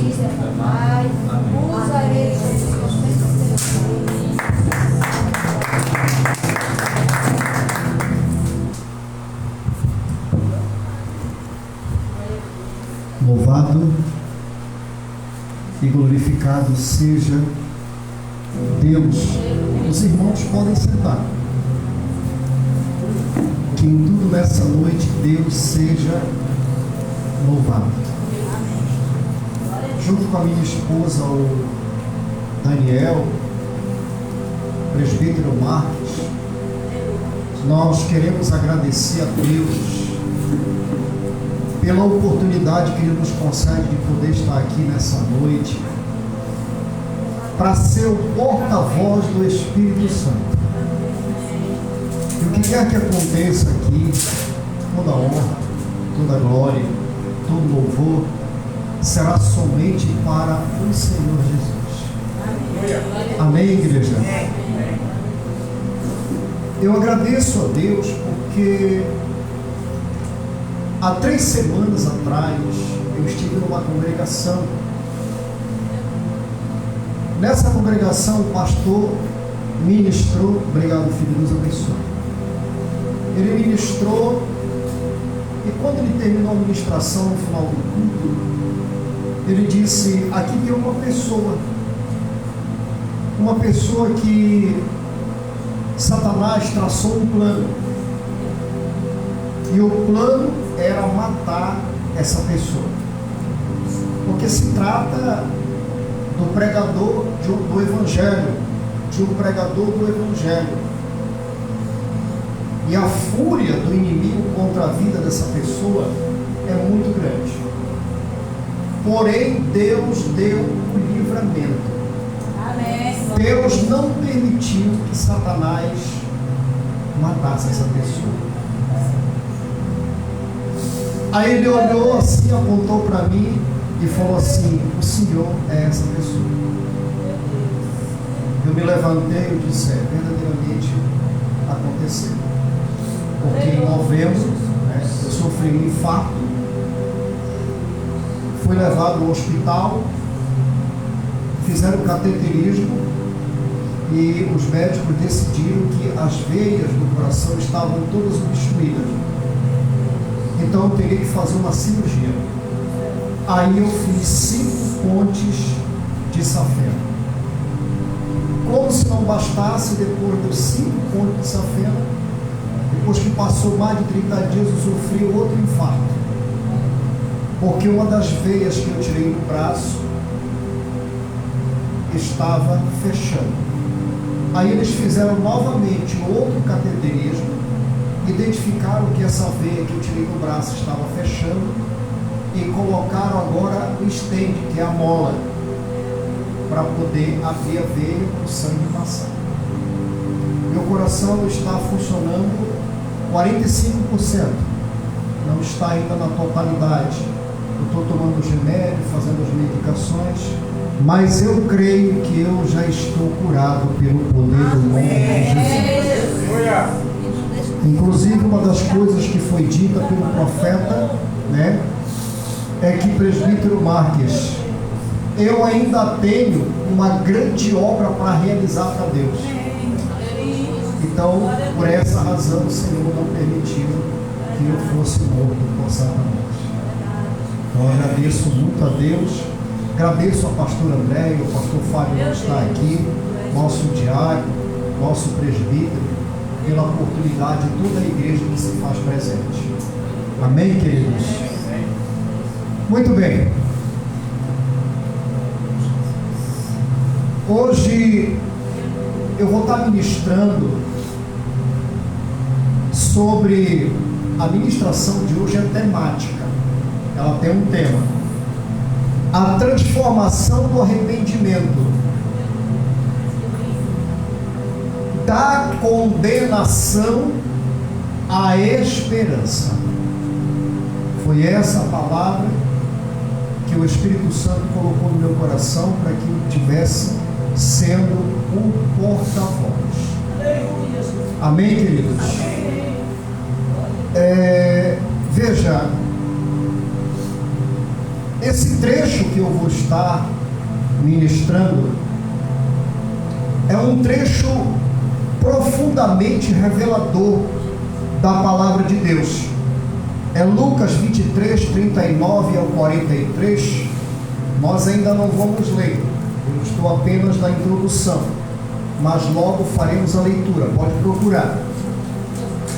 Cristo, Pai, usarei Jesus constantemente. Louvado e glorificado seja Deus. Os irmãos podem sentar. Que em tudo nessa noite Deus seja louvado. Junto com a minha esposa, o Daniel, presbítero Marques, nós queremos agradecer a Deus pela oportunidade que Ele nos concede de poder estar aqui nessa noite para ser o porta-voz do Espírito Santo. E o que quer que aconteça aqui, toda honra, toda glória, todo louvor será somente para o Senhor Jesus. Amém, igreja? Eu agradeço a Deus porque há 3 semanas atrás eu estive numa congregação. Nessa congregação o pastor ministrou, obrigado filho, Deus abençoe. Ele ministrou e quando ele terminou a ministração no final do culto, ele disse: aqui tem uma pessoa que Satanás traçou um plano, e o plano era matar essa pessoa, porque se trata do pregador do Evangelho, de um pregador do Evangelho, e a fúria do inimigo contra a vida dessa pessoa é muito grande. Porém, Deus deu o livramento. Amém. Deus não permitiu que Satanás matasse essa pessoa. Aí ele olhou assim, apontou para mim e falou assim: o Senhor é essa pessoa. Eu me levantei e disse: é, verdadeiramente aconteceu. Porque em novembro, eu sofri um infarto, fui levado ao hospital, fizeram cateterismo e os médicos decidiram que as veias do coração estavam todas obstruídas. Então eu teria que fazer uma cirurgia. Aí eu fiz 5 pontes de safena. Como se não bastasse, depois dos 5 pontes de safena, depois que passou mais de 30 dias, eu sofri outro infarto. Porque uma das veias que eu tirei do braço estava fechando. Aí eles fizeram novamente outro cateterismo, identificaram que essa veia que eu tirei do braço estava fechando e colocaram agora o stent, que é a mola, para poder abrir a veia para o sangue passar. Meu coração está funcionando 45%, não está ainda na totalidade. Eu estou tomando os remédios, fazendo as medicações, mas eu creio que eu já estou curado pelo poder do nome de Jesus. Inclusive, uma das coisas que foi dita pelo profeta, é que, presbítero Marques, eu ainda tenho uma grande obra para realizar para Deus. Então, por essa razão, o Senhor não permitiu que eu fosse morto por Satanás. Então, eu agradeço muito a Deus, agradeço ao pastor André, ao pastor Fábio que está aqui, nosso diácono, nosso presbítero, pela oportunidade de toda a igreja que se faz presente. Amém, queridos? Muito bem. Hoje eu vou estar ministrando sobre a ministração de hoje, é temática. Ela tem um tema: a transformação do arrependimento da condenação à esperança. Foi essa a palavra que o Espírito Santo colocou no meu coração para que eu tivesse sendo um porta-voz. Amém, queridos? Veja, Esse trecho que eu vou estar ministrando é um trecho profundamente revelador da palavra de Deus. É Lucas 23, 39 ao 43. Nós ainda não vamos ler, eu estou apenas na introdução, mas logo faremos a leitura, pode procurar.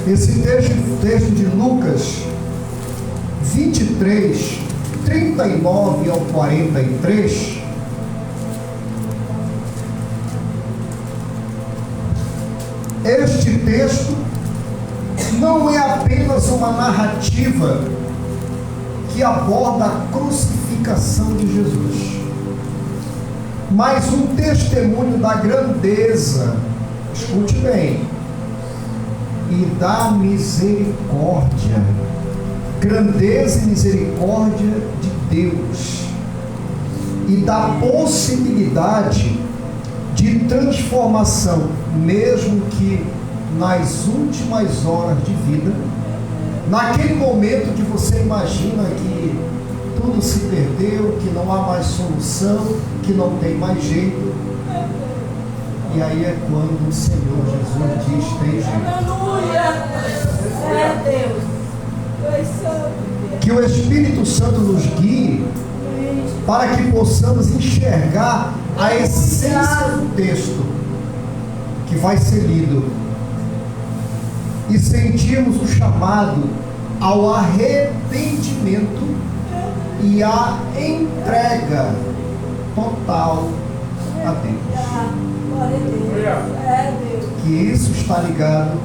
Esse texto de Lucas 23, 39 ao 43, este texto não é apenas uma narrativa que aborda a crucificação de Jesus, mas um testemunho da grandeza, escute bem, e da misericórdia, grandeza e misericórdia de Deus, e da possibilidade de transformação, mesmo que nas últimas horas de vida, naquele momento que você imagina que tudo se perdeu, que não há mais solução, que não tem mais jeito, e aí é quando o Senhor Jesus diz: tem jeito. Aleluia! É Deus. Que o Espírito Santo nos guie para que possamos enxergar a essência do texto que vai ser lido e sentirmos o chamado ao arrependimento e à entrega total a Deus. Glória a Deus. É Deus. Que isso está ligado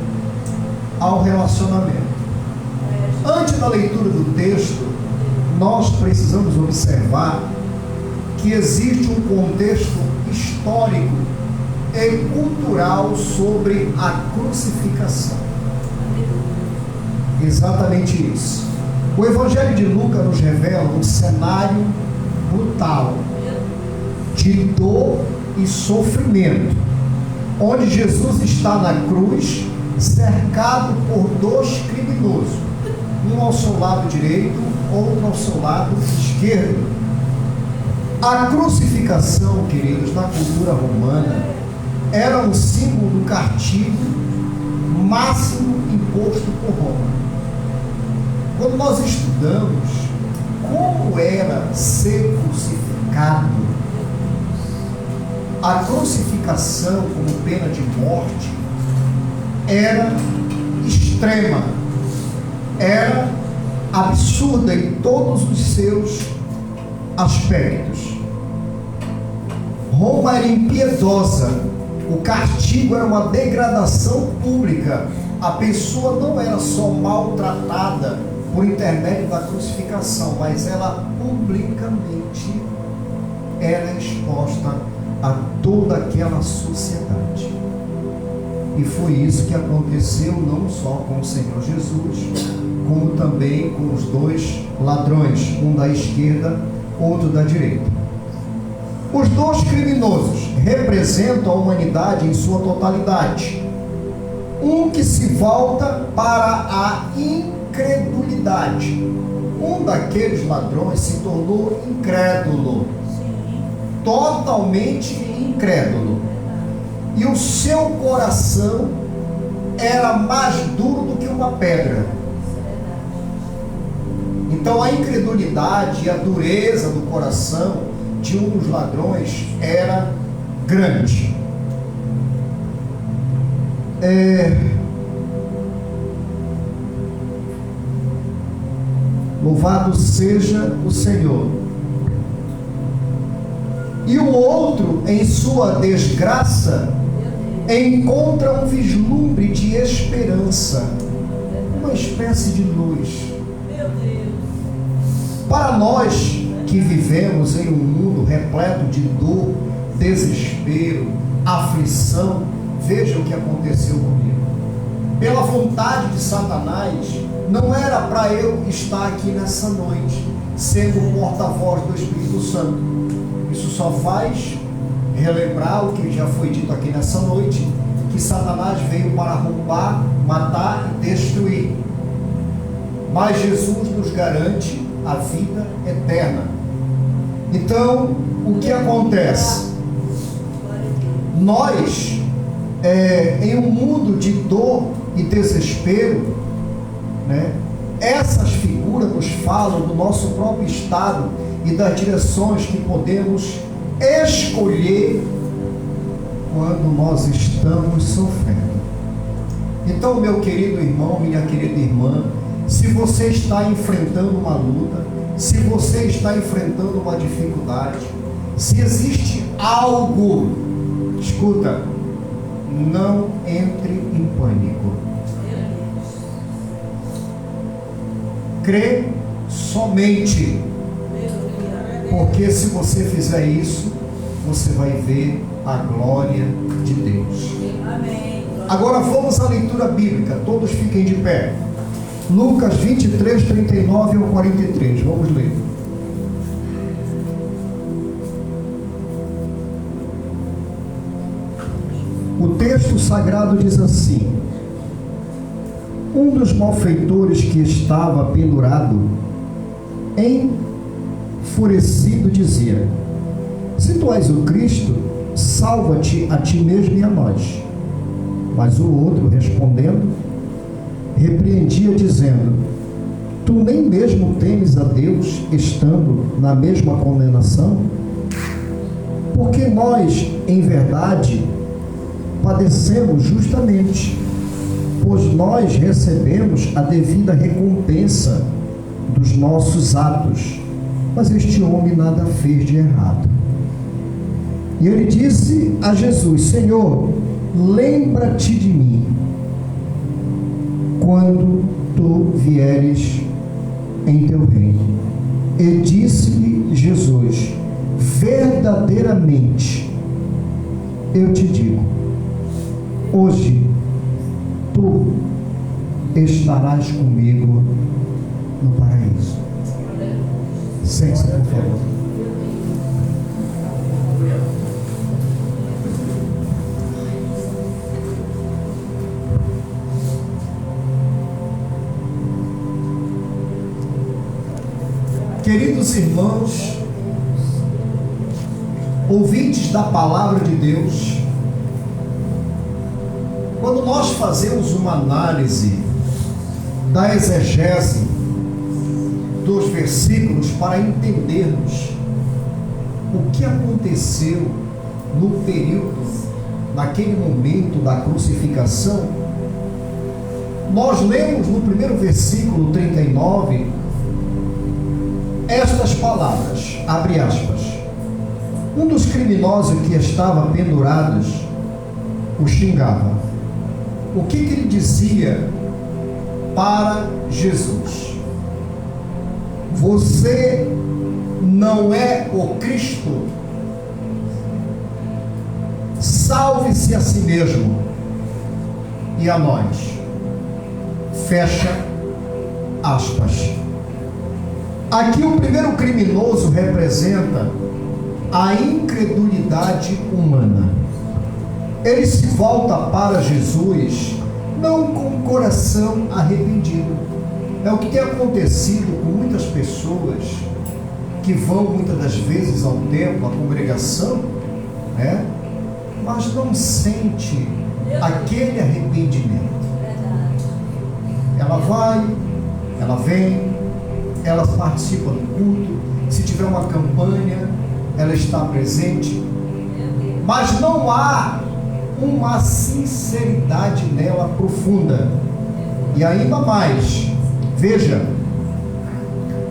ao relacionamento. Antes da leitura do texto, nós precisamos observar que existe um contexto histórico e cultural sobre a crucificação. Exatamente isso. O Evangelho de Lucas nos revela um cenário brutal de dor e sofrimento, onde Jesus está na cruz, cercado por dois criminosos, um ao seu lado direito, outro ao seu lado esquerdo. A crucificação, queridos, na cultura romana, era um símbolo do castigo máximo imposto por Roma. Quando nós estudamos como era ser crucificado, a crucificação como pena de morte era extrema, era absurda em todos os seus aspectos. Roma era impiedosa, o castigo era uma degradação pública, a pessoa não era só maltratada por intermédio da crucificação, mas ela publicamente era exposta a toda aquela sociedade. E foi isso que aconteceu não só com o Senhor Jesus, como também com os dois ladrões, um da esquerda, outro da direita. Os dois criminosos representam a humanidade em sua totalidade. Um que se volta para a incredulidade. Um daqueles ladrões se tornou incrédulo, totalmente incrédulo, e o seu coração era mais duro do que uma pedra. Então a incredulidade e a dureza do coração de um dos ladrões era grande. Louvado seja o Senhor. E o outro, em sua desgraça, encontra um vislumbre de esperança, uma espécie de luz. Para nós que vivemos em um mundo repleto de dor, desespero, aflição, veja o que aconteceu comigo. Pela vontade de Satanás, não era para eu estar aqui nessa noite, sendo o porta-voz do Espírito Santo. Isso só faz relembrar o que já foi dito aqui nessa noite, que Satanás veio para roubar, matar e destruir. Mas Jesus nos garante a vida eterna. Então, o que acontece? Nós, em um mundo de dor e desespero, né, essas figuras nos falam do nosso próprio estado e das direções que podemos escolher quando nós estamos sofrendo. Então, meu querido irmão, minha querida irmã, se você está enfrentando uma luta, se você está enfrentando uma dificuldade, se existe algo, escuta, não entre em pânico. Crê somente, porque se você fizer isso, você vai ver a glória de Deus. Agora vamos à leitura bíblica, todos fiquem de pé. Lucas 23, 39 ao 43, vamos ler. O texto sagrado diz assim: um dos malfeitores que estava pendurado, enfurecido, dizia: se tu és o Cristo, salva-te a ti mesmo e a nós. Mas o outro, respondendo, repreendia, dizendo: tu nem mesmo temes a Deus, estando na mesma condenação? Porque nós, em verdade, padecemos justamente, pois nós recebemos a devida recompensa dos nossos atos, mas este homem nada fez de errado. E ele disse a Jesus: Senhor, lembra-te de mim quando tu vieres em teu reino. E disse-lhe Jesus: verdadeiramente eu te digo, hoje tu estarás comigo no paraíso. Sente-se, por favor. Queridos irmãos, ouvintes da palavra de Deus, quando nós fazemos uma análise da exegese dos versículos para entendermos o que aconteceu no período, naquele momento da crucificação, nós lemos no primeiro versículo 39 estas palavras, abre aspas: um dos criminosos que estava pendurados o xingava. O que ele dizia para Jesus? Você não é o Cristo? Salve-se a si mesmo e a nós. Fecha aspas. Aqui o primeiro criminoso representa a incredulidade humana. Ele se volta para Jesus não com o coração arrependido. É o que tem acontecido com muitas pessoas que vão muitas das vezes ao templo, à congregação, né? Mas não sente aquele arrependimento. Ela vai, ela vem, ela participa do culto, se tiver uma campanha, ela está presente, mas não há uma sinceridade nela profunda. E ainda mais, veja,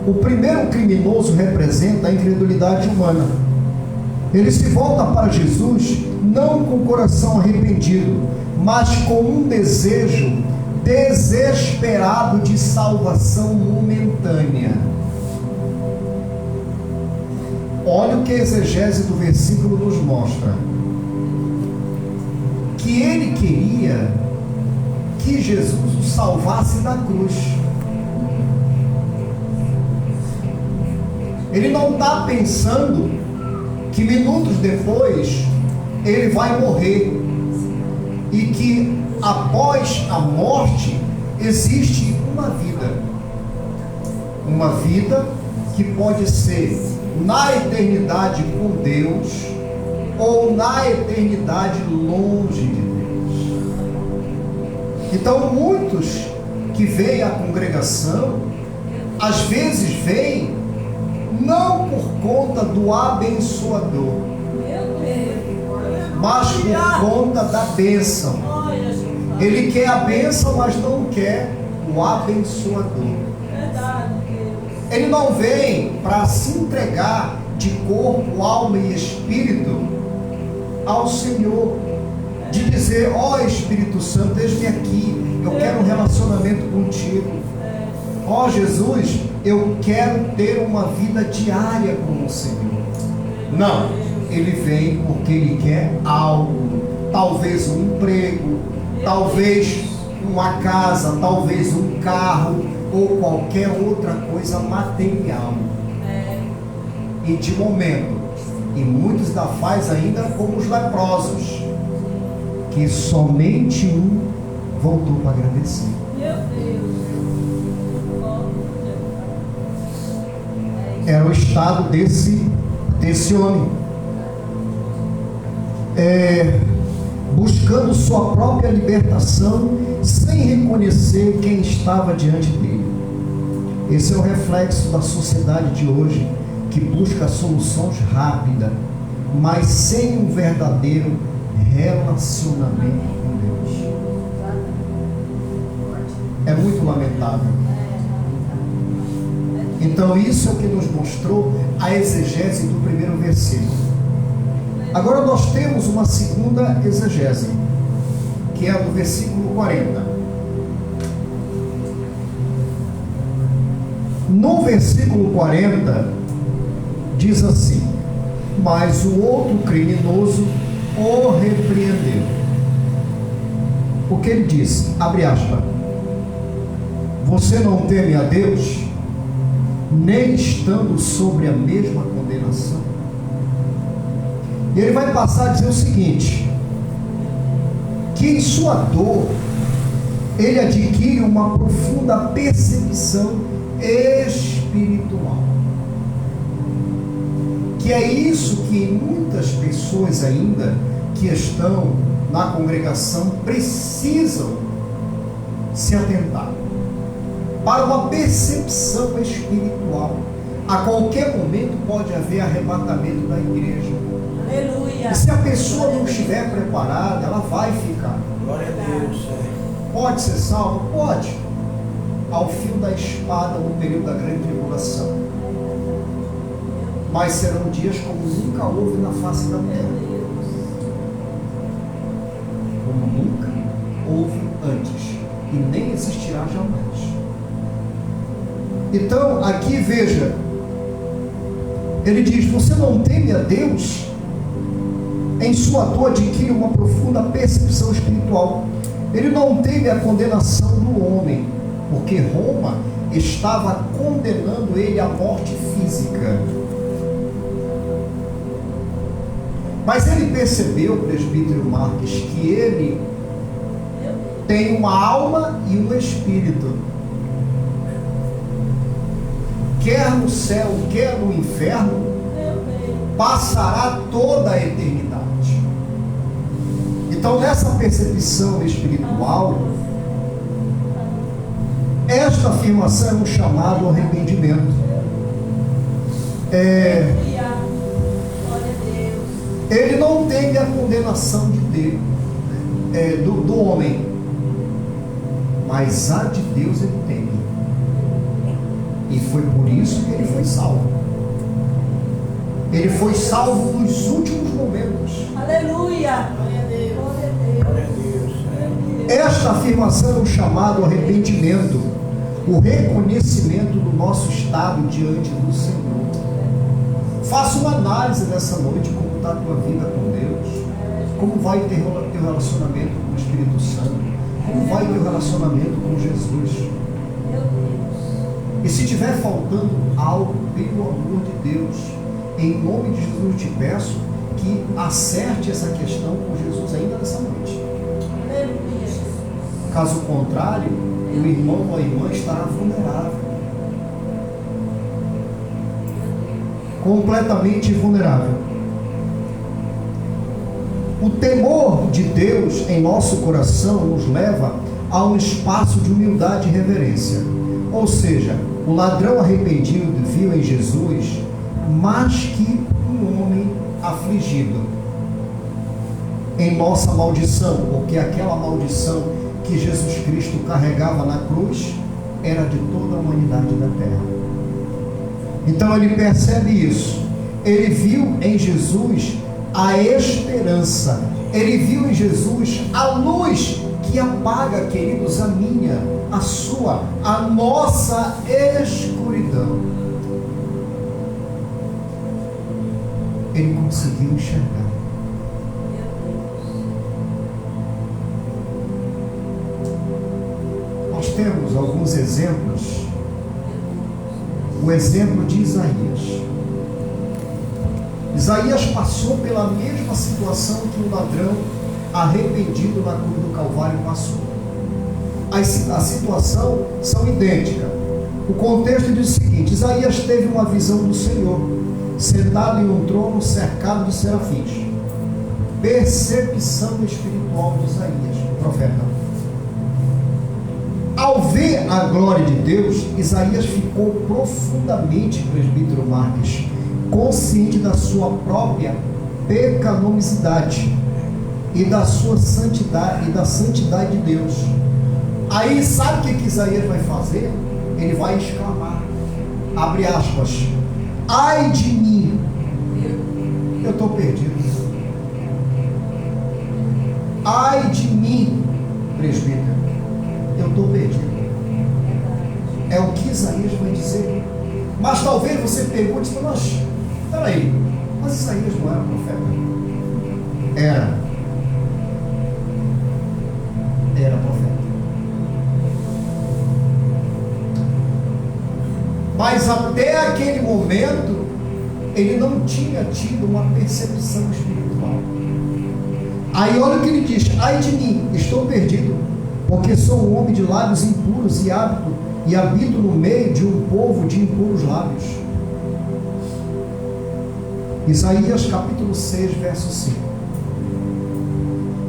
o primeiro criminoso representa a incredulidade humana. Ele se volta para Jesus não com o coração arrependido, mas com um desejo desesperado de salvação momentânea. Olha o que a exegese do versículo nos mostra: que ele queria que Jesus o salvasse da cruz. Ele não está pensando que minutos depois ele vai morrer e que após a morte existe uma vida que pode ser na eternidade com Deus ou na eternidade longe de Deus. Então, muitos que vêm à congregação, às vezes vêm não por conta do abençoador, mas por conta da bênção. Ele quer a bênção, mas não quer o abençoador. Ele não vem para se entregar de corpo, alma e espírito ao Senhor, de dizer: ó Espírito Santo, eis-me aqui, eu quero um relacionamento contigo. Ó Jesus, eu quero ter uma vida diária com o Senhor. Não, ele vem porque ele quer algo, talvez um emprego, talvez uma casa, talvez um carro ou qualquer outra coisa material. E de momento, e muitos ainda faz ainda como os leprosos, que somente um voltou para agradecer. Meu Deus. Era o estado desse homem, buscando sua própria libertação, sem reconhecer quem estava diante dele. Esse é o reflexo da sociedade de hoje, que busca soluções rápidas, mas sem um verdadeiro relacionamento com Deus. É muito lamentável. Então isso é o que nos mostrou a exegese do primeiro versículo. Agora nós temos uma segunda exegese, que é a do versículo 40. No versículo 40 diz assim: mas o outro criminoso o repreendeu. O que ele disse? Abre aspas: você não teme a Deus, nem estando sobre a mesma condenação? E ele vai passar a dizer o seguinte: que em sua dor ele adquire uma profunda percepção espiritual, que é isso que muitas pessoas ainda que estão na congregação precisam se atentar, para uma percepção espiritual. A qualquer momento pode haver arrebatamento da igreja. Aleluia. E se a pessoa não estiver preparada, ela vai ficar. Glória a Deus. Pode ser salvo? Pode. Ao fio da espada no período da grande tribulação. Mas serão dias como nunca houve na face da terra. Como nunca houve antes. E nem existirá jamais. Então, aqui veja, ele diz: você não teme a Deus? Em sua dor adquire uma profunda percepção espiritual. Ele não teme a condenação do homem, porque Roma estava condenando ele à morte física. Mas ele percebeu, presbítero Marques, que ele tem uma alma e um espírito. Quer no céu, quer no inferno, passará toda a eternidade. Então, nessa percepção espiritual, esta afirmação é um chamado ao arrependimento. Ele não teme a condenação de Deus, do homem, mas a de Deus ele teme. E foi por isso que ele foi salvo. Ele foi salvo nos últimos momentos. Aleluia. Glória a Deus. Esta afirmação é um chamado ao arrependimento, o reconhecimento do nosso estado diante do Senhor. Faça uma análise nessa noite, como está a tua vida com Deus, como vai ter teu relacionamento com o Espírito Santo, como vai teu relacionamento com Jesus. E se estiver faltando algo, pelo amor de Deus, em nome de Jesus eu te peço que acerte essa questão com Jesus ainda nessa noite. Caso contrário, o irmão ou a irmã estará vulnerável. completamente vulnerável. O temor de Deus em nosso coração nos leva a um espaço de humildade e reverência. Ou seja, o ladrão arrependido viu em Jesus mais que um homem afligido em nossa maldição, porque aquela maldição que Jesus Cristo carregava na cruz era de toda a humanidade da terra. Então ele percebe isso. Ele viu em Jesus a esperança. Ele viu em Jesus a luz que apaga, queridos, a minha, a sua, a nossa escuridão. Ele conseguiu enxergar. Nós temos alguns exemplos. O exemplo de Isaías. Isaías passou pela mesma situação que o ladrão arrependido na cruz do Calvário passou. A situação são idênticas. O contexto diz o seguinte: Isaías teve uma visão do Senhor, sentado em um trono cercado de serafins. Percepção espiritual de Isaías, o profeta. Ao ver a glória de Deus, Isaías ficou profundamente, presbítero Marques, consciente da sua própria pecaminosidade e da sua santidade e da santidade de Deus. Aí sabe o que Isaías vai fazer? Ele vai exclamar, abre aspas, ai de mim, eu estou perdido. Ai de mim, presbítero, eu estou perdido. É o que Isaías vai dizer. Mas talvez você pergunte, mas peraí, mas Isaías não era profeta? Era profeta. Mas até aquele momento ele não tinha tido uma percepção espiritual. Aí olha o que ele diz: ai de mim, estou perdido, porque sou um homem de lábios impuros e habito no meio de um povo de impuros lábios. Isaías capítulo 6, verso 5.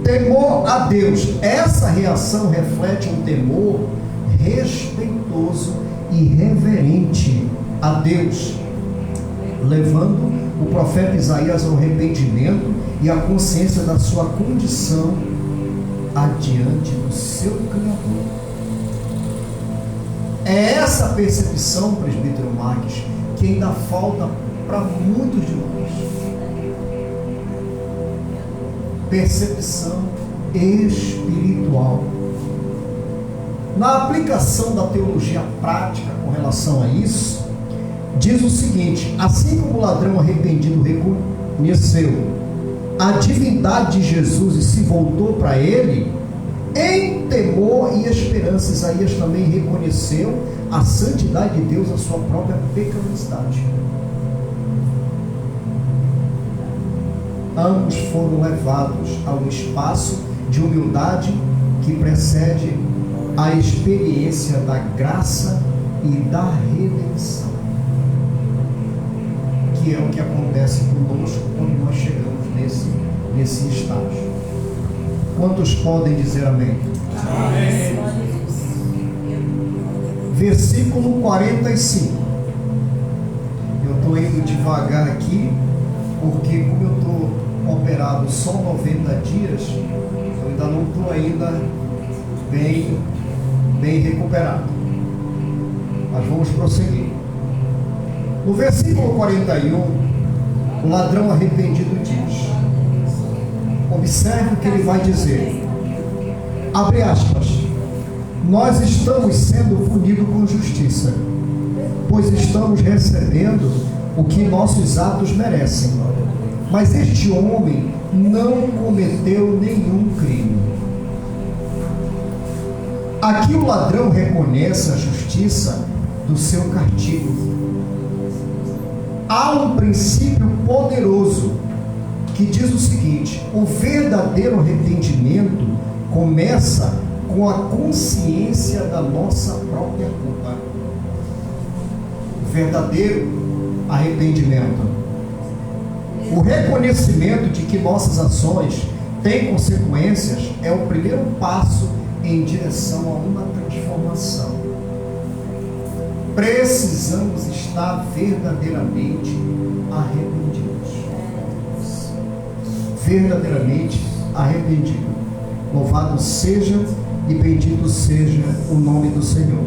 Temor a Deus. Essa reação reflete um temor respeitoso e reverente a Deus, levando o profeta Isaías ao arrependimento e à consciência da sua condição adiante do seu Criador. É essa percepção, presbítero Marques, que ainda falta para muitos de nós. Percepção espiritual. Na aplicação da teologia prática com relação a isso, diz o seguinte: assim como o ladrão arrependido reconheceu a divindade de Jesus e se voltou para ele, em temor e esperança, Isaías também reconheceu a santidade de Deus, a sua própria pecaminosidade. Ambos foram levados a um espaço de humildade que precede a experiência da graça e da redenção, que é o que acontece conosco quando nós chegamos nesse estágio. Quantos podem dizer amém? Amém. Versículo 45. Eu estou indo devagar aqui, porque como eu estou operado só 90 dias, eu ainda não estou ainda bem recuperado. Mas vamos prosseguir. No versículo 41, o ladrão arrependido diz: observe o que ele vai dizer. Abre aspas. Nós estamos sendo punidos com justiça, pois estamos recebendo o que nossos atos merecem. Mas este homem não cometeu nenhum crime. Aqui o ladrão reconhece a justiça do seu castigo. Há um princípio poderoso que diz o seguinte: o verdadeiro arrependimento começa com a consciência da nossa própria culpa. O verdadeiro arrependimento. O reconhecimento de que nossas ações têm consequências é o primeiro passo em direção a uma transformação. Precisamos estar verdadeiramente arrependidos. Verdadeiramente arrependidos. Louvado seja e bendito seja o nome do Senhor.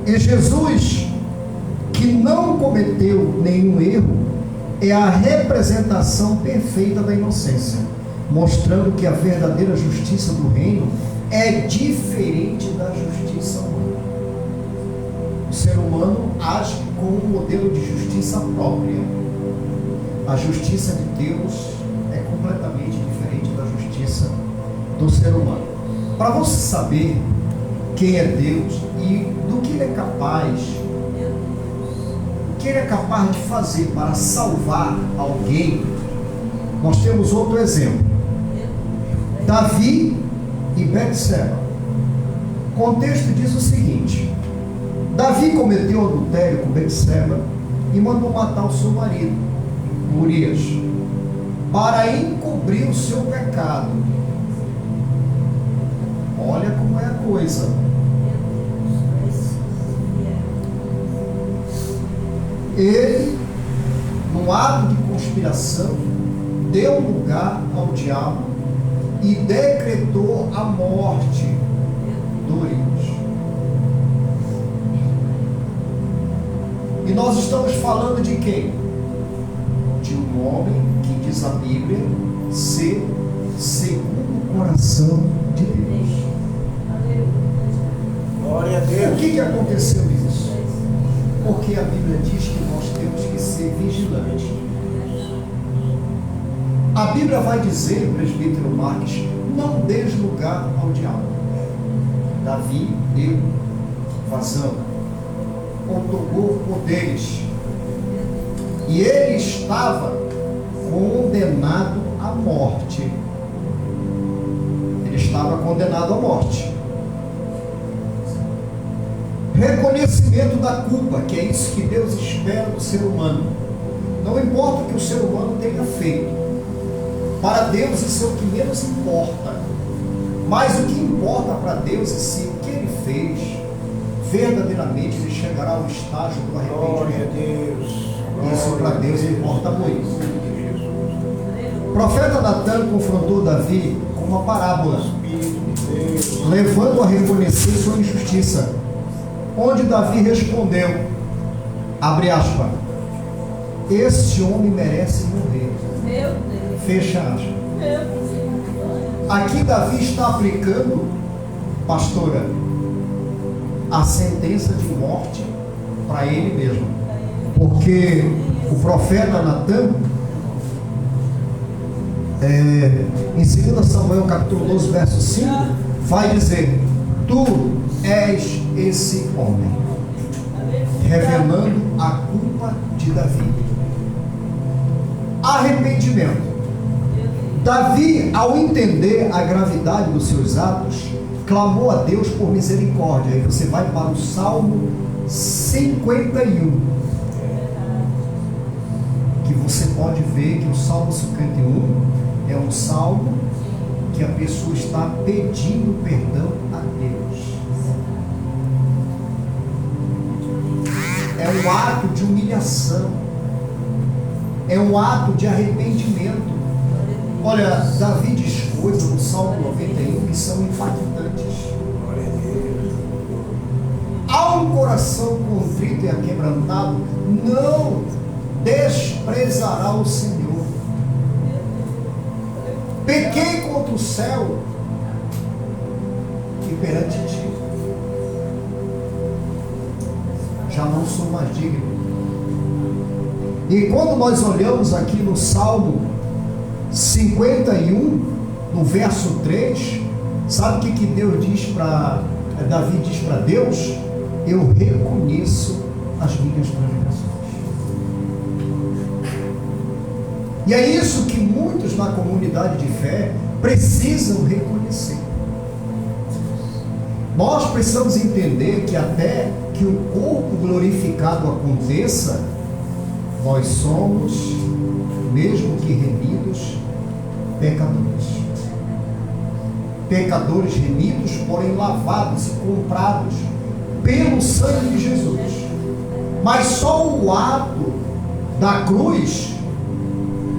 E Jesus, que não cometeu nenhum erro, é a representação perfeita da inocência, mostrando que a verdadeira justiça do reino é diferente da justiça humana. O ser humano age com um modelo de justiça própria. A justiça de Deus é completamente diferente da justiça do ser humano. Para você saber quem é Deus e do que Ele é capaz, o que Ele é capaz de fazer para salvar alguém, nós temos outro exemplo. Davi e Betseba. O contexto diz o seguinte: Davi cometeu adultério com Betseba e mandou matar o seu marido, Urias, para encobrir o seu pecado. Olha como é a coisa. Ele, num ato de conspiração, deu lugar ao diabo e decretou a morte do Urias. E nós estamos falando de quem? De um homem que diz a Bíblia ser segundo o coração de Deus. Glória a Deus. Por que aconteceu isso? Porque a Bíblia diz que nós temos que ser vigilantes. A Bíblia vai dizer, presbítero Marques, não dês lugar ao diabo. Davi deu vazão, otorgou poderes, e ele estava condenado à morte. Ele estava condenado à morte. Reconhecimento da culpa, que é isso que Deus espera do ser humano. Não importa o que o ser humano tenha feito, para Deus isso é o que menos importa. Mas o que importa para Deus é se o que Ele fez, verdadeiramente Ele chegará ao estágio do Glória a arrependimento. Deus. Isso para Deus importa muito. O profeta Natan confrontou Davi com uma parábola, levando a reconhecer sua injustiça, onde Davi respondeu, abre aspas, este homem merece morrer, Meu Deus. fecha aspas. Meu Deus. Aqui Davi está aplicando, pastora, a sentença de morte para ele mesmo, porque o profeta Natan, em 2 Samuel capítulo 12 verso 5, vai dizer, tu és esse homem, revelando a culpa de Davi. Arrependimento. Davi, ao entender a gravidade dos seus atos, clamou a Deus por misericórdia. Aí você vai para o Salmo 51, que você pode ver que o Salmo 51 é um salmo que a pessoa está pedindo perdão a Deus. É um ato de humilhação, é um ato de arrependimento. Olha, Davi diz coisas no Salmo 91 que são impactantes. Glória a Deus. Há um coração contrito e aquebrantado, não desprezará o Senhor. Pequei contra o céu e perante ti, já não sou mais digno. E quando nós olhamos aqui no Salmo 51, no verso 3, sabe o que Deus diz para Davi diz para Deus? Eu reconheço as minhas transgressões. E é isso que muitos na comunidade de fé precisam reconhecer. Nós precisamos entender que até que o corpo glorificado aconteça, nós somos, mesmo que remidos, pecadores. Pecadores remidos, porém lavados e comprados pelo sangue de Jesus. Mas só o ato da cruz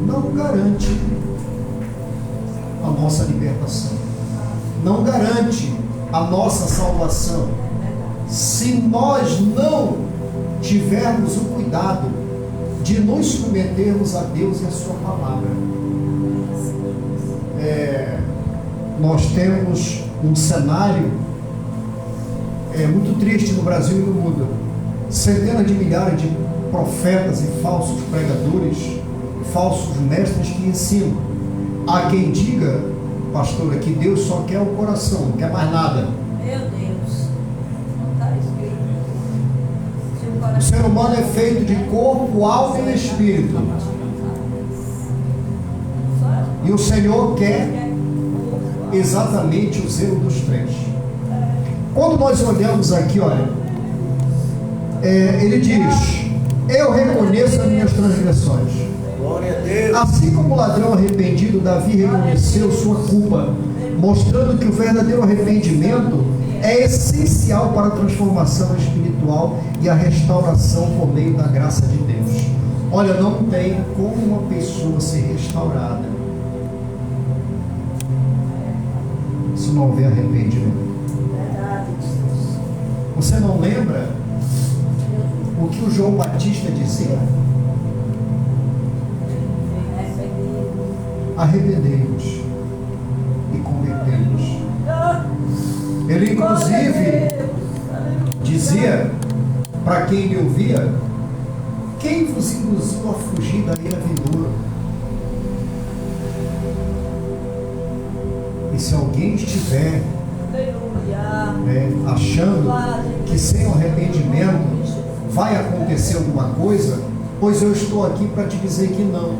não garante a nossa libertação, não garante a nossa salvação, se nós não tivermos o cuidado de nos submetermos a Deus e a sua palavra. Nós temos um cenário muito triste no Brasil e no mundo. Centenas de milhares de profetas e falsos pregadores, falsos mestres que ensinam. Há quem diga, pastora, que Deus só quer o coração, não quer mais nada. Meu Deus. Não está escrito. Se o O coração- ser humano é feito de corpo, alma e espírito. E o Senhor quer exatamente o zelo dos três. Quando nós olhamos aqui, olha, ele diz: eu reconheço as minhas transgressões. Glória a Deus. Assim como o ladrão arrependido, Davi reconheceu sua culpa, mostrando que o verdadeiro arrependimento é essencial para a transformação espiritual e a restauração por meio da graça de Deus. Olha, não tem como uma pessoa ser restaurada se não houver arrependimento. Verdade, Jesus. Você não lembra o que o João Batista dizia? Arrependei-vos e convertei-vos. Ele inclusive dizia para quem me ouvia: quem vos induziu a fugir da ira vindoura? E se alguém estiver achando que sem o arrependimento vai acontecer alguma coisa, pois eu estou aqui para te dizer que não.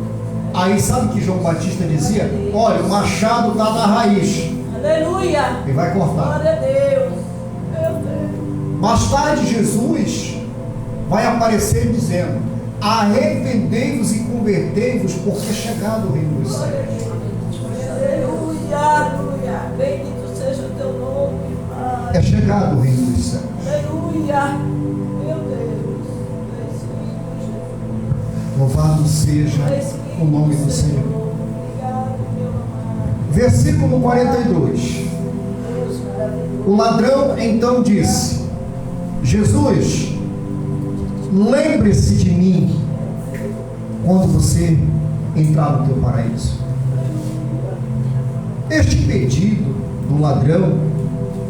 Aí sabe o que João Batista dizia? Olha, o machado está na raiz. Aleluia. Ele vai cortar. Glória a Deus. Meu Deus. Mais tarde Jesus vai aparecer dizendo: arrependei-vos e convertei-vos, porque é chegado o reino dos céus. Aleluia. Aleluia. Bendito seja o teu nome, Pai. É chegado o reino dos céus. Aleluia. Meu Deus. Espírito Jesus. Louvado seja o nome do Senhor. Obrigado, meu amado. Versículo 42. Deus maravilhoso. O ladrão então disse: Jesus, lembre-se de mim quando você entrar no teu paraíso. Este pedido do ladrão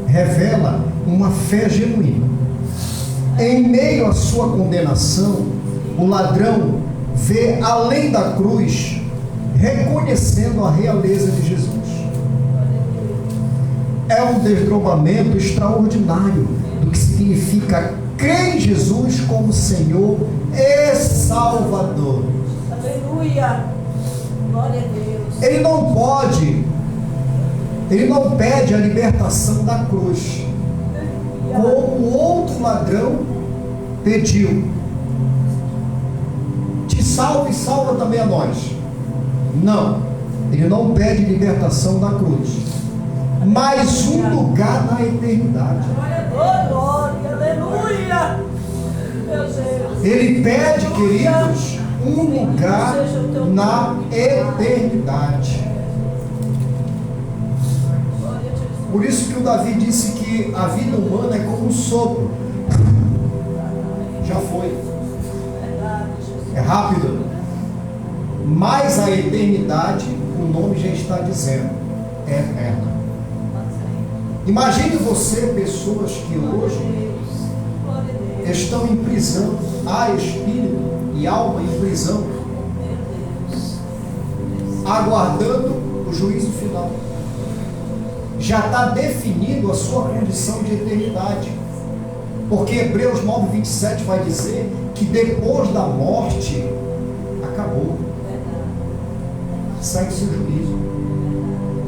revela uma fé genuína. Em meio à sua condenação, o ladrão vê além da cruz, reconhecendo a realeza de Jesus. É um desdobramento extraordinário do que significa crer em Jesus como Senhor e Salvador. Aleluia. Glória a Deus. Ele não pede a libertação da cruz, como o outro ladrão pediu. Te salva e salva também a nós. Não, ele não pede libertação da cruz, mas um lugar na eternidade. Oh, glória. Aleluia. Meu Deus. Ele pede, queridos, um lugar na eternidade. Glória a Jesus. Por isso que o Davi disse que a vida humana é como um sopro. Já foi. Verdade, Jesus. É rápido. Mas a eternidade, o nome já está dizendo, é eterna. Imagine você, pessoas que hoje Glória a Deus. estão em prisão, há espírito e alma em prisão, Meu Deus. aguardando o juízo final. Já está definido a sua condição de eternidade. Porque Hebreus 9:27 vai dizer que depois da morte, acabou. Segue seu juízo.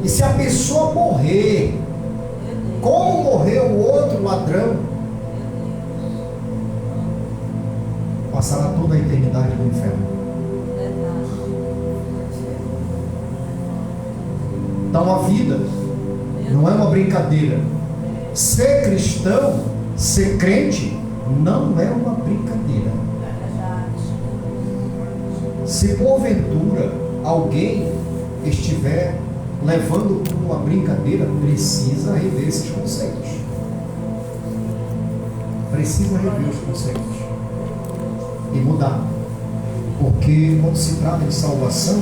E se a pessoa morrer, como morreu o outro ladrão, passará toda a eternidade no inferno. Então a vida não é uma brincadeira. Ser cristão, ser crente, não é uma brincadeira. Se porventura alguém estiver levando por uma brincadeira, precisa rever esses conceitos. Precisa rever os conceitos e mudar. Porque quando se trata de salvação,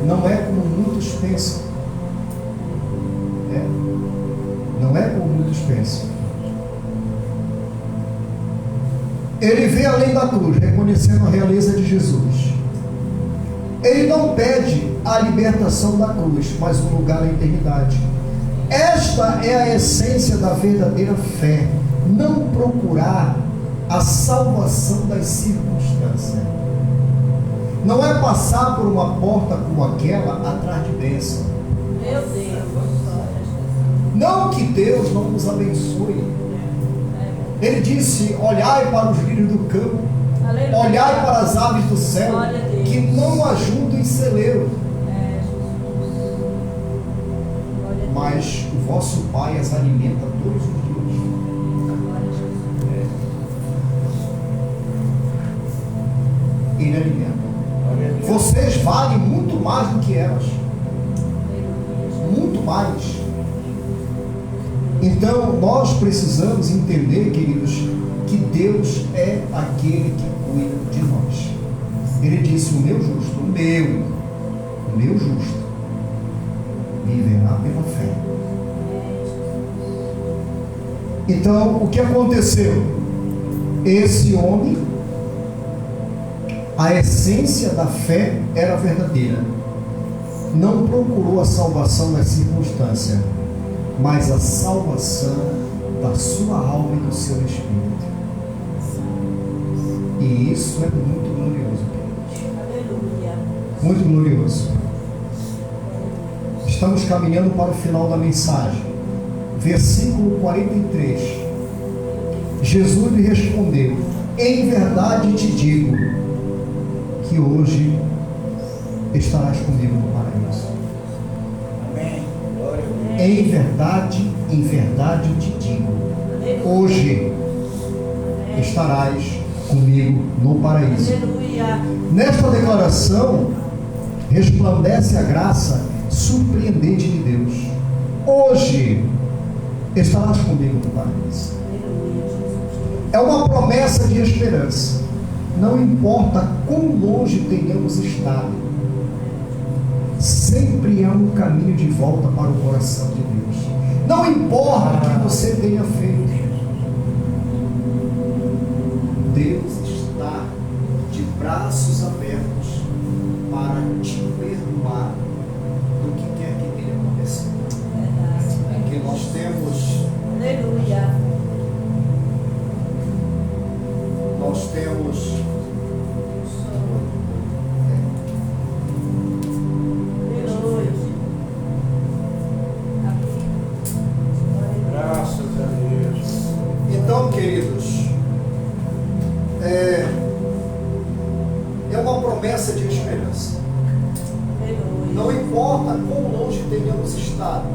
não é como muitos pensam. Não é como muitos pensam. Ele vê além da cruz, reconhecendo a realeza de Jesus. Ele não pede a libertação da cruz, mas um lugar na eternidade. Esta é a essência da verdadeira fé. Não procurar a salvação das circunstâncias. Não é passar por uma porta como aquela atrás de bênção. Meu Deus. Não que Deus não nos abençoe. Ele disse: olhai para os lírios do campo, Aleluia. olhai para as aves do céu, Glória a Deus. que não ajuntam em celeiro, mas o vosso Pai as alimenta todos os dias. Ele alimenta. Vocês valem muito mais do que elas. Muito mais. Então, nós precisamos entender, queridos, que Deus é aquele que cuida de nós. Ele disse: o meu justo, o meu justo, viverá pela fé. Então, o que aconteceu? Esse homem, a essência da fé era verdadeira. Não procurou a salvação das circunstâncias, mas a salvação da sua alma e do seu espírito. E isso é muito glorioso, queridos. Aleluia. Muito glorioso. Estamos caminhando para o final da mensagem. Versículo 43. Jesus lhe respondeu: em verdade te digo que hoje estarás comigo no paraíso. Amém. Glória a Deus. Em verdade te digo, hoje estarás comigo no paraíso. Aleluia. Nesta declaração resplandece a graça surpreendente de Deus. Hoje estarás comigo no paraíso. É uma promessa de esperança. Não importa quão longe tenhamos estado, sempre há um caminho de volta para o coração de Deus. Não importa o que você tenha feito, Deus está de braços abertos para te perdoar do que quer que tenha acontecido. Porque nós temos Aleluia. Aleluia. Graças a Deus. Então, queridos, é uma promessa de esperança. Aleluia. Não importa quão longe tenhamos estado,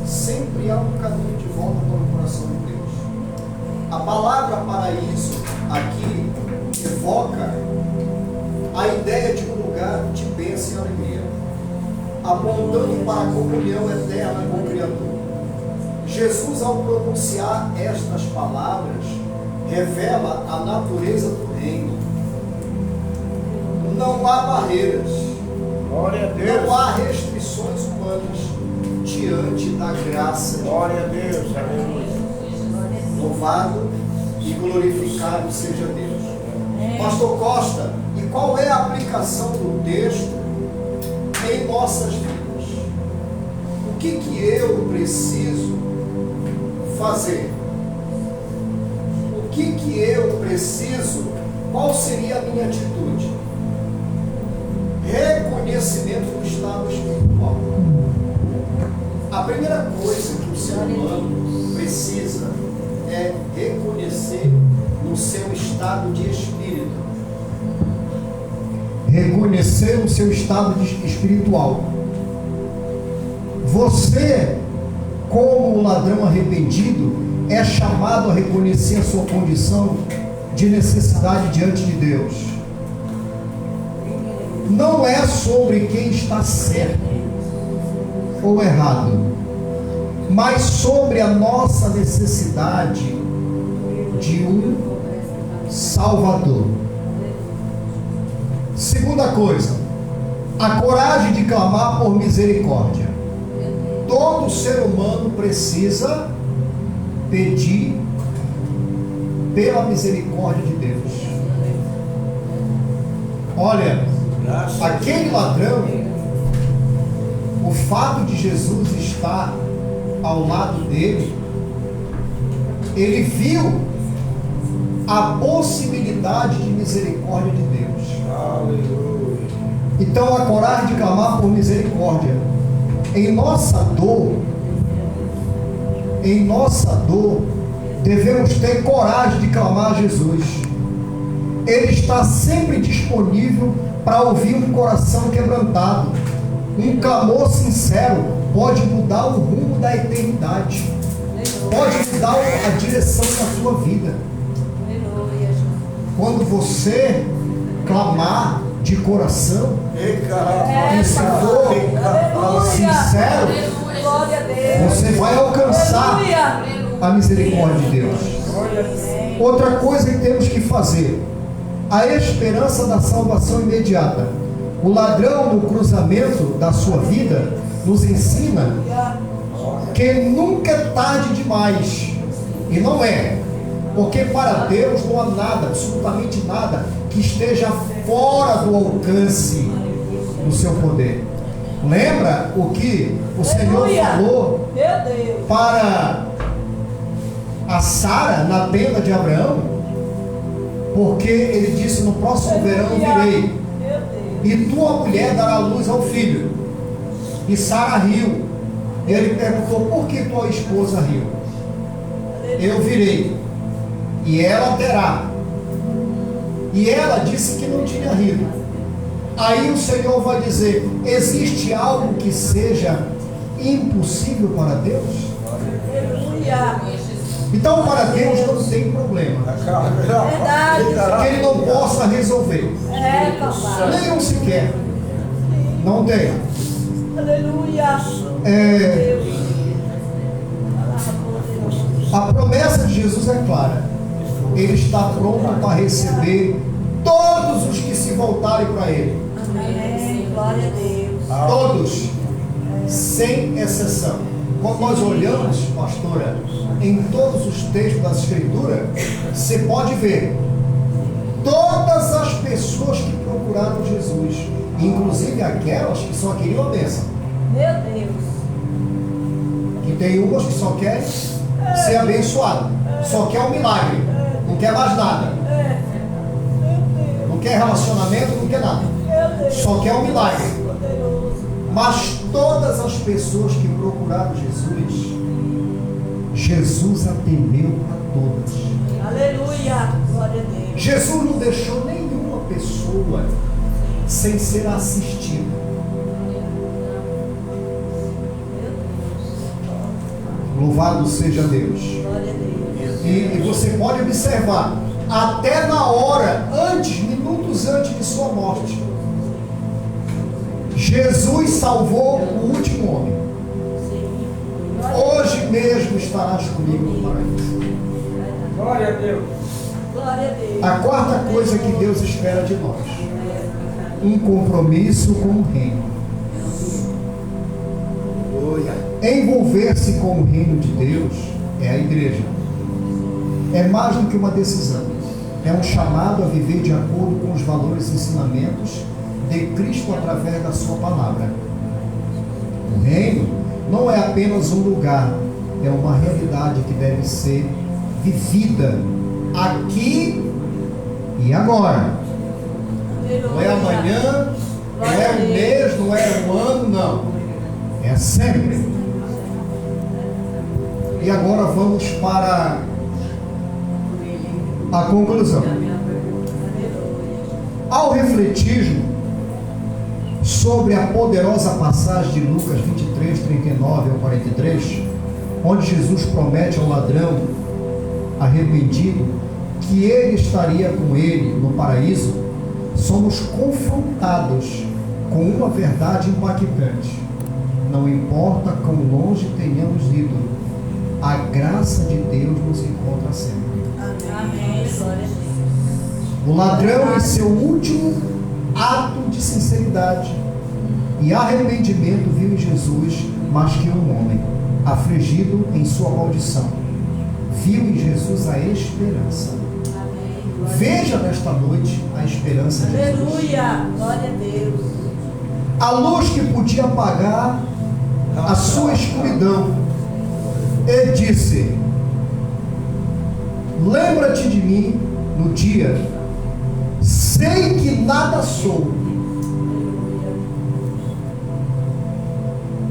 sempre há um caminho de volta para o coração de Deus. A palavra paraíso aqui evoca a ideia de um lugar de bênção e alegria, apontando para a comunhão eterna com o Criador. Jesus, ao pronunciar estas palavras, revela a natureza do reino. Não há barreiras, Glória a Deus. não há restrições humanas diante da graça de Deus. Glória a Deus. Aleluia. Louvado e glorificado seja Deus. Pastor Costa, e qual é a aplicação do texto em nossas vidas? O que eu preciso fazer? O que eu preciso? Qual seria a minha atitude? Reconhecimento do estado espiritual. A primeira coisa que o ser humano precisa é reconhecer no seu estado de espírito. Reconhecer o seu estado espiritual. Você, como um ladrão arrependido, é chamado a reconhecer a sua condição de necessidade diante de Deus. Não é sobre quem está certo ou errado, mas sobre a nossa necessidade de um Salvador. Segunda coisa, a coragem de clamar por misericórdia. Todo ser humano precisa pedir pela misericórdia de Deus. Olha, aquele ladrão, o fato de Jesus estar ao lado dele, ele viu a possibilidade de misericórdia de Deus. Aleluia. Então a coragem de clamar por misericórdia. Em nossa dor, devemos ter coragem de clamar a Jesus. Ele está sempre disponível para ouvir um coração quebrantado. Um clamor sincero pode mudar o rumo da eternidade, pode mudar a direção da sua vida. Quando você clamar de coração, e se for sincero, você vai alcançar a misericórdia de Deus. Outra coisa que temos que fazer, a esperança da salvação imediata. O ladrão no cruzamento da sua vida nos ensina que nunca é tarde demais, e não é, porque para Deus não há nada, absolutamente nada, que esteja fora do alcance do seu poder. Lembra o que o Senhor falou para a Sara na tenda de Abraão? Porque ele disse: no próximo verão virei, e tua mulher dará luz ao filho. E Sara riu. E ele perguntou: por que tua esposa riu? Eu virei, e ela terá. E ela disse que não tinha rido. Aí o Senhor vai dizer: existe algo que seja impossível para Deus? Então para Deus não tem problema que Ele não possa resolver. Nenhum sequer. Não tem. Aleluia. A promessa de Jesus é clara. Ele está pronto para receber todos os que se voltarem para Ele. Amém. Glória a Deus. Todos, sem exceção. Quando nós olhamos, pastora, em todos os textos da Escritura, você pode ver todas as pessoas que procuraram Jesus, inclusive aquelas que só queriam a bênção. Meu Deus. Que tem umas que só querem ser abençoado, só quer um milagre, não quer mais nada, não quer relacionamento, não quer nada, só quer um milagre. Mas todas as pessoas que procuraram Jesus, Jesus atendeu a todas. Aleluia. Glória a Deus. Jesus não deixou nenhuma pessoa sem ser assistida. Louvado seja Deus. Glória a Deus. E você pode observar, até na hora, minutos antes de sua morte, Jesus salvou o último homem. Hoje mesmo estarás comigo no paraíso. Glória a Deus. Glória a Deus. A quarta coisa que Deus espera de nós: um compromisso com o reino. Envolver-se com o reino de Deus é a igreja. É mais do que uma decisão. É um chamado a viver de acordo com os valores e ensinamentos de Cristo através da sua palavra. O reino não é apenas um lugar, é uma realidade que deve ser vivida aqui e agora. Não é amanhã, não é um mês, não é um ano, não. É sempre. E agora vamos para A conclusão. Ao refletir sobre a poderosa passagem de Lucas 23, 39 ao 43, onde Jesus promete ao ladrão arrependido que ele estaria com ele no paraíso, somos confrontados com uma verdade impactante. Não importa quão longe tenhamos ido, a graça de Deus nos encontra sempre. Amém. Glória a Deus. O ladrão, em seu último ato de sinceridade e arrependimento, viu em Jesus mais que um homem, afligido em sua maldição. Viu em Jesus a esperança. Veja nesta noite a esperança de Jesus. Aleluia. Glória a Deus. A luz que podia apagar a sua escuridão. Ele disse: lembra-te de mim no dia, sei que nada sou,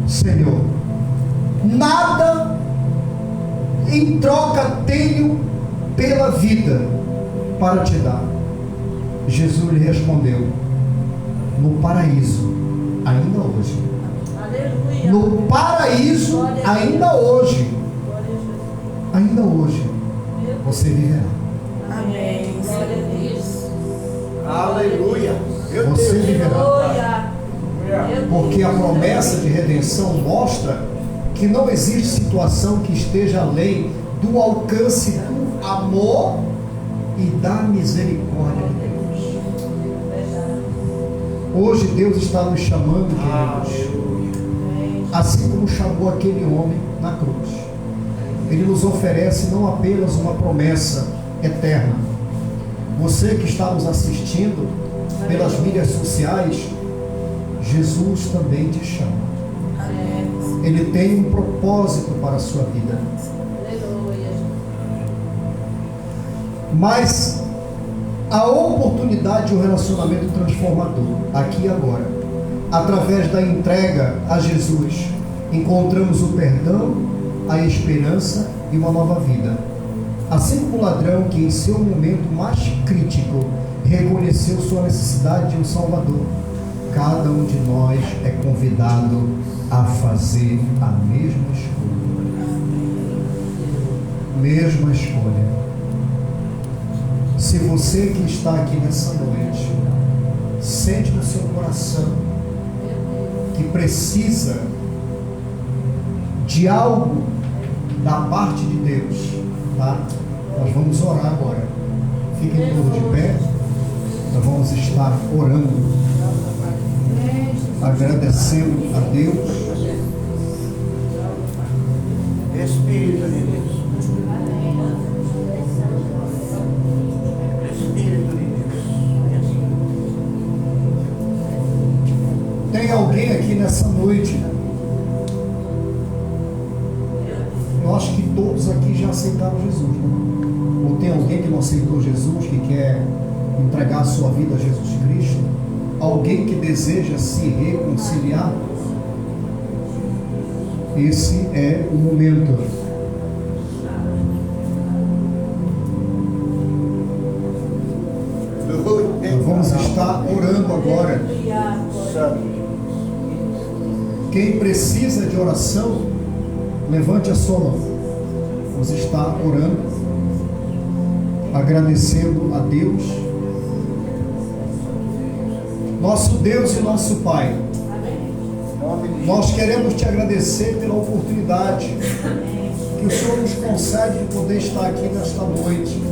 Senhor, nada em troca tenho pela vida para te dar. Jesus lhe respondeu: no paraíso, ainda hoje. Aleluia. No paraíso, ainda hoje. Glória a Jesus. Ainda hoje você viverá. Amém. Glória a Deus. Aleluia. Meu Você Deus. viverá. Aleluia. Porque a promessa de redenção mostra que não existe situação que esteja além do alcance do amor e da misericórdia de Deus. Hoje Deus está nos chamando, queridos, assim como chamou aquele homem na cruz. Ele nos oferece não apenas uma promessa eterna. Você que está nos assistindo pelas mídias sociais, Jesus também te chama. Ele tem um propósito para a sua vida. Mas a oportunidade de um relacionamento transformador, aqui e agora, através da entrega a Jesus, encontramos o perdão, a esperança e uma nova vida. Assim como o ladrão que em seu momento mais crítico reconheceu sua necessidade de um Salvador, cada um de nós é convidado a fazer a mesma escolha. Mesma escolha. Se você que está aqui nessa noite sente no seu coração que precisa de algo da parte de Deus, tá? Nós vamos orar agora. Fiquem todos de pé. Nós vamos estar orando, agradecendo a Deus. Espírito de Deus. Espírito de Deus. Tem alguém aqui nessa noite? Eu acho que todos aqui já aceitaram Jesus, né? Ou tem alguém que não aceitou Jesus, que quer entregar a sua vida a Jesus Cristo? Alguém que deseja se reconciliar? Esse é o momento. Nós vamos estar orando agora. Quem precisa de oração, levante a sua mão. Vamos estar orando, agradecendo a Deus, nosso Deus e nosso Pai. Nós queremos te agradecer pela oportunidade que o Senhor nos concede de poder estar aqui nesta noite.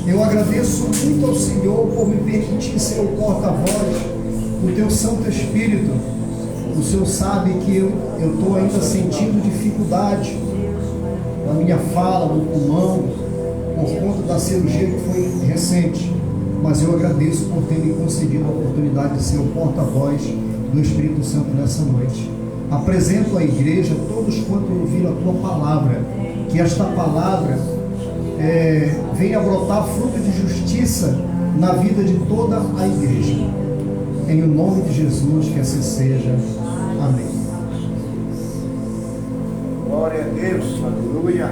Eu agradeço muito ao Senhor por me permitir ser o porta-voz do teu Santo Espírito. O Senhor sabe que eu estou ainda sentindo dificuldade na minha fala, no pulmão, por conta da cirurgia que foi recente. Mas eu agradeço por ter me concedido a oportunidade de ser o porta-voz do Espírito Santo nessa noite. Apresento à igreja todos quanto ouviram a tua palavra, que esta palavra venha brotar fruto de justiça na vida de toda a igreja. Em o nome de Jesus, que assim seja. Amém. Glória a Deus. Aleluia.